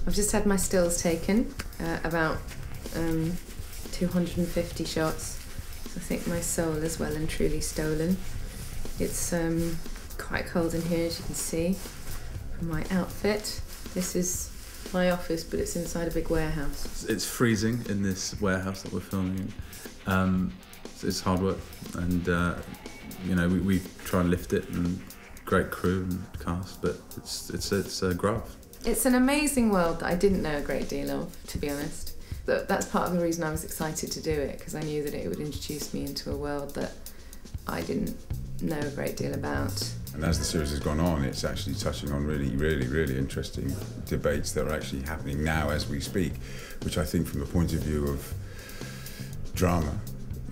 I've just had my stills taken, about 250 shots. I think my soul is well and truly stolen. It's quite cold in here, as you can see from my outfit. This is my office, but it's inside a big warehouse. It's freezing in this warehouse that we're filming in. It's hard work, and you know, we try and lift it, and great crew and cast, but it's a graft. It's an amazing world that I didn't know a great deal of, to be honest. That's part of the reason I was excited to do it, because I knew that it would introduce me into a world that I didn't know a great deal about. And as the series has gone on, it's actually touching on really interesting debates that are actually happening now as we speak, which I think from the point of view of drama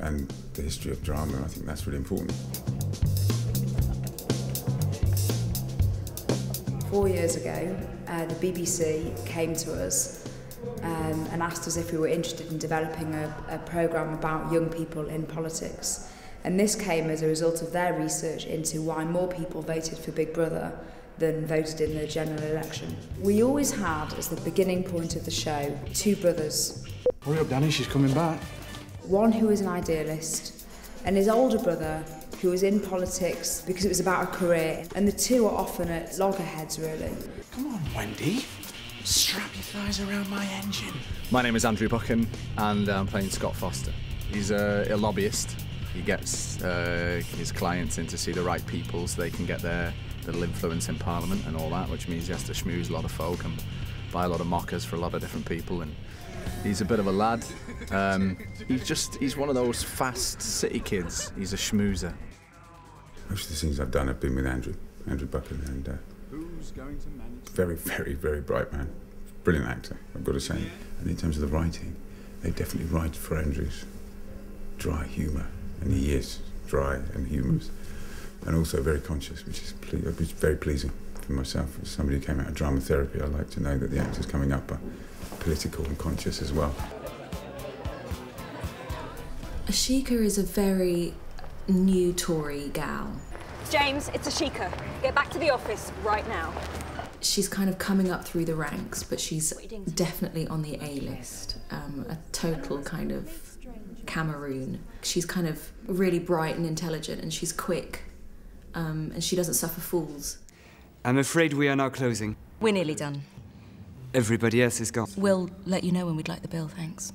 and the history of drama, I think that's really important. 4 years ago, the BBC came to us and asked us if we were interested in developing a programme about young people in politics. And this came as a result of their research into why more people voted for Big Brother than voted in the general election. We always had, as the beginning point of the show, two brothers. Hurry up, Danny, she's coming back. One who was an idealist, and his older brother who was in politics because it was about a career. And the two are often at loggerheads, really. Come on, Wendy. Strap your thighs around my engine. My name is Andrew Buchan, and I'm playing Scott Foster. He's a lobbyist. He gets his clients in to see the right people so they can get their little influence in Parliament and all that, which means he has to schmooze a lot of folk and buy a lot of mockers for a lot of different people. And he's a bit of a lad. He's one of those fast city kids. He's a schmoozer. Most of the scenes I've done have been with Andrew Buchan, and very bright man. Brilliant actor, I've got to say. And in terms of the writing, they definitely write for Andrew's dry humour. And he is dry and humorous, and also very conscious, which is very pleasing for myself. As somebody who came out of drama therapy, I like to know that the actors coming up are political and conscious as well. Ashika is a very new Tory gal. James, it's Ashika. Get back to the office right now. She's kind of coming up through the ranks, but she's definitely on the A-list. A total kind of Cameroon. She's kind of really bright and intelligent, and she's quick, and she doesn't suffer fools. I'm afraid we are now closing. We're nearly done. Everybody else is gone. We'll let you know when we'd like the bill, thanks.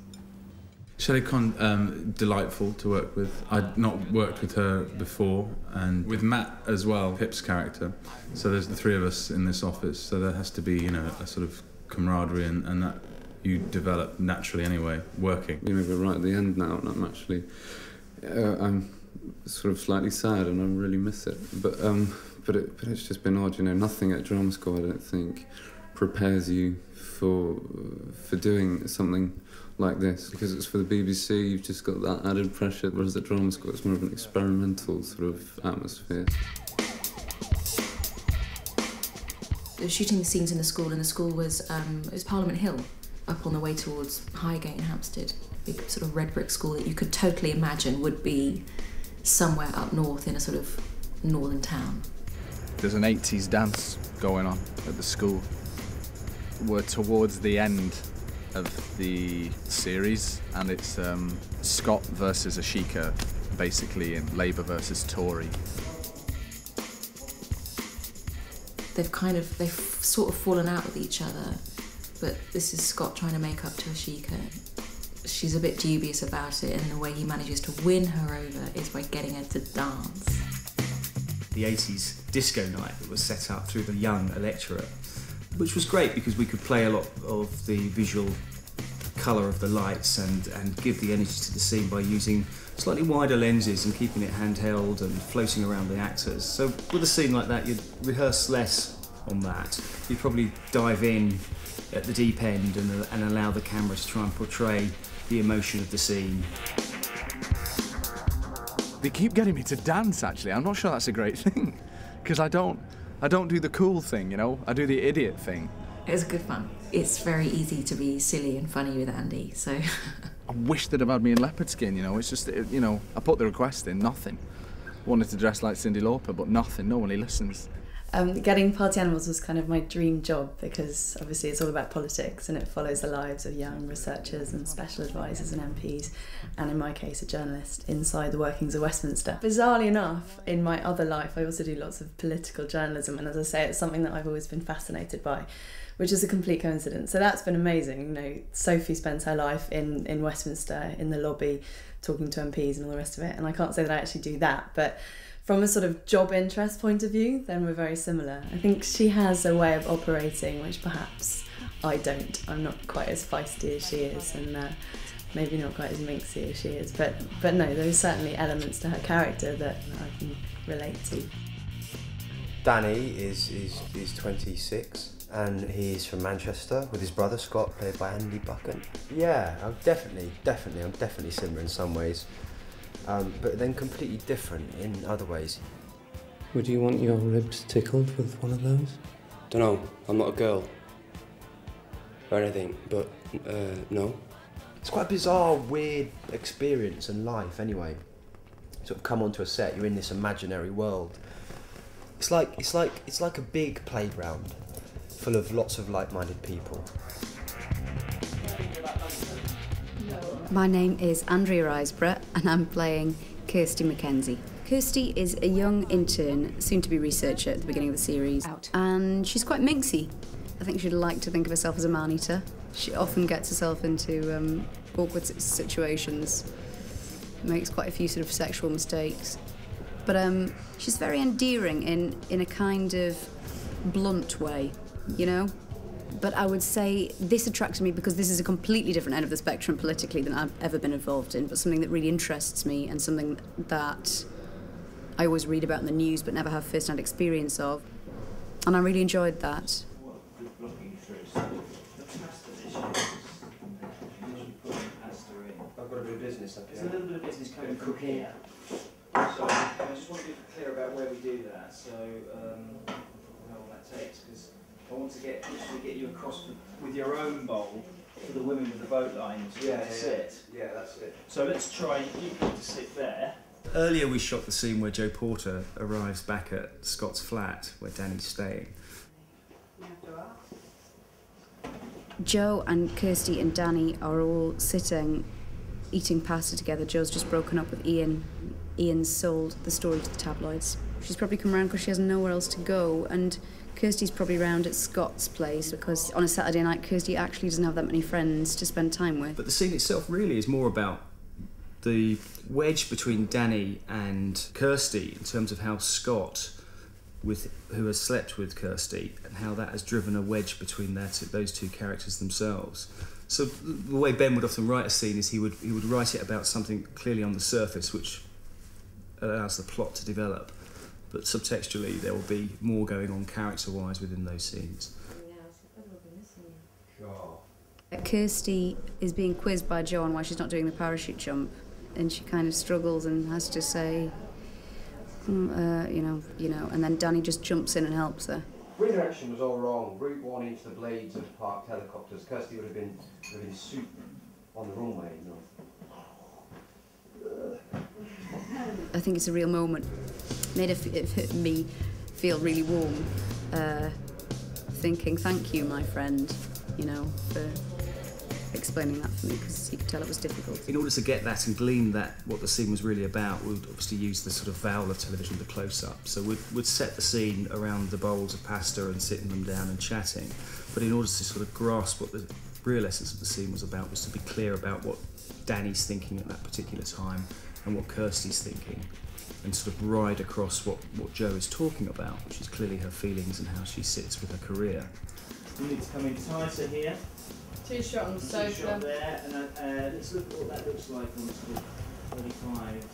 Shelley Conn, delightful to work with. I'd not worked with her before, and with Matt as well, Pip's character. So there's the three of us in this office, so there has to be, you know, a sort of camaraderie, and that you develop naturally anyway, working. You know, we're right at the end now, and I'm sort of slightly sad, and I really miss it. But it's just been odd, you know. Nothing at Drama School, I don't think, prepares you for doing something like this, because it's for the BBC. You've just got that added pressure, whereas at Drama School it's more of an experimental sort of atmosphere. They were shooting the scenes in the school, and the school was it was Parliament Hill, up on the way towards Highgate in Hampstead. Big sort of red brick school that you could totally imagine would be somewhere up north in a sort of northern town. There's an 80s dance going on at the school. We're towards the end of the series, and it's Scott versus Ashika, basically, in Labour versus Tory. They've sort of fallen out with each other, but this is Scott trying to make up to Ashika. She's a bit dubious about it, and the way he manages to win her over is by getting her to dance. The 80s disco night that was set up through the young electorate, which was great because we could play a lot of the visual colour of the lights and give the energy to the scene by using slightly wider lenses and keeping it handheld and floating around the actors. So with a scene like that, you'd rehearse less on that. You'd probably dive in at the deep end and allow the camera to try and portray the emotion of the scene. They keep getting me to dance, actually. I'm not sure that's a great thing, because I don't do the cool thing, you know? I do the idiot thing. It was good fun. It's very easy to be silly and funny with Andy, so... I wish they'd have had me in leopard skin, you know? It's just, you know, I put the request in, nothing. Wanted to dress like Cyndi Lauper, but nothing, no one listens. Getting Party Animals was kind of my dream job because obviously it's all about politics and it follows the lives of young researchers and special advisors and MPs, and in my case a journalist inside the workings of Westminster. Bizarrely enough, in my other life I also do lots of political journalism, and as I say, it's something that I've always been fascinated by, which is a complete coincidence. So that's been amazing. You know, Sophie spends her life in Westminster, in the lobby, talking to MPs and all the rest of it, and I can't say that I actually do that, but from a sort of job interest point of view, then we're very similar. I think she has a way of operating which perhaps I don't. I'm not quite as feisty as she is, and maybe not quite as minxy as she is, but no, there's certainly elements to her character that I can relate to. Danny is 26 and he's from Manchester with his brother Scott, played by Andy Buchan. Yeah, I'm definitely similar in some ways. But then completely different in other ways. Would you want your ribs tickled with one of those? Dunno, I'm not a girl. Or anything, but no. It's quite a bizarre, weird experience and life anyway. Sort of come onto a set, you're in this imaginary world. It's like a big playground full of lots of like-minded people. My name is Andrea Riseborough and I'm playing Kirsty Mackenzie. Kirsty is a young intern, soon-to-be researcher at the beginning of the series, and she's quite minxy. I think she'd like to think of herself as a man-eater. She often gets herself into awkward situations, makes quite a few sort of sexual mistakes. But she's very endearing in a kind of blunt way, you know? But I would say this attracted me because this is a completely different end of the spectrum politically than I've ever been involved in, but something that really interests me and something that I always read about in the news but never have first-hand experience of. And I really enjoyed that. I've got a bit of business up here. There's a little bit of business coming from here. So I just want to be clear about where we do that, so how long that takes, because I want to get you across with your own bowl for the women with the boat lines. Sit. Yeah, that's it. So let's try you to sit there. Earlier we shot the scene where Joe Porter arrives back at Scott's flat where Danny's staying. Joe and Kirsty and Danny are all sitting, eating pasta together. Joe's just broken up with Ian. Ian's sold the story to the tabloids. She's probably come around because she has nowhere else to go, and Kirsty's probably round at Scott's place because on a Saturday night Kirsty actually doesn't have that many friends to spend time with. But the scene itself really is more about the wedge between Danny and Kirsty in terms of how Scott, who has slept with Kirsty, and how that has driven a wedge between those two characters themselves. So the way Ben would often write a scene is he would write it about something clearly on the surface which allows the plot to develop, but subtextually there will be more going on character-wise within those scenes. Kirsty is being quizzed by Joe on why she's not doing the parachute jump, and she kind of struggles and has to say, you know, and then Danny just jumps in and helps her. Redirection was all wrong. Route 1 into the blades of parked helicopters. Kirsty would have been soup on the runway, you know. I think it's a real moment. Made it me feel really warm, thinking, thank you, my friend, you know, for explaining that for me, because you could tell it was difficult. In order to get that and glean that, what the scene was really about, we'd obviously use the sort of vowel of television, the close-up. So we'd set the scene around the bowls of pasta and sitting them down and chatting. But in order to sort of grasp what the real essence of the scene was about, was to be clear about what Danny's thinking at that particular time and what Kirsty's thinking, and sort of ride across what Joe is talking about, which is clearly her feelings and how she sits with her career. You need to come in tighter here. Two shot on the sofa. Two shot there, and let's look at what that looks like on sort of 35.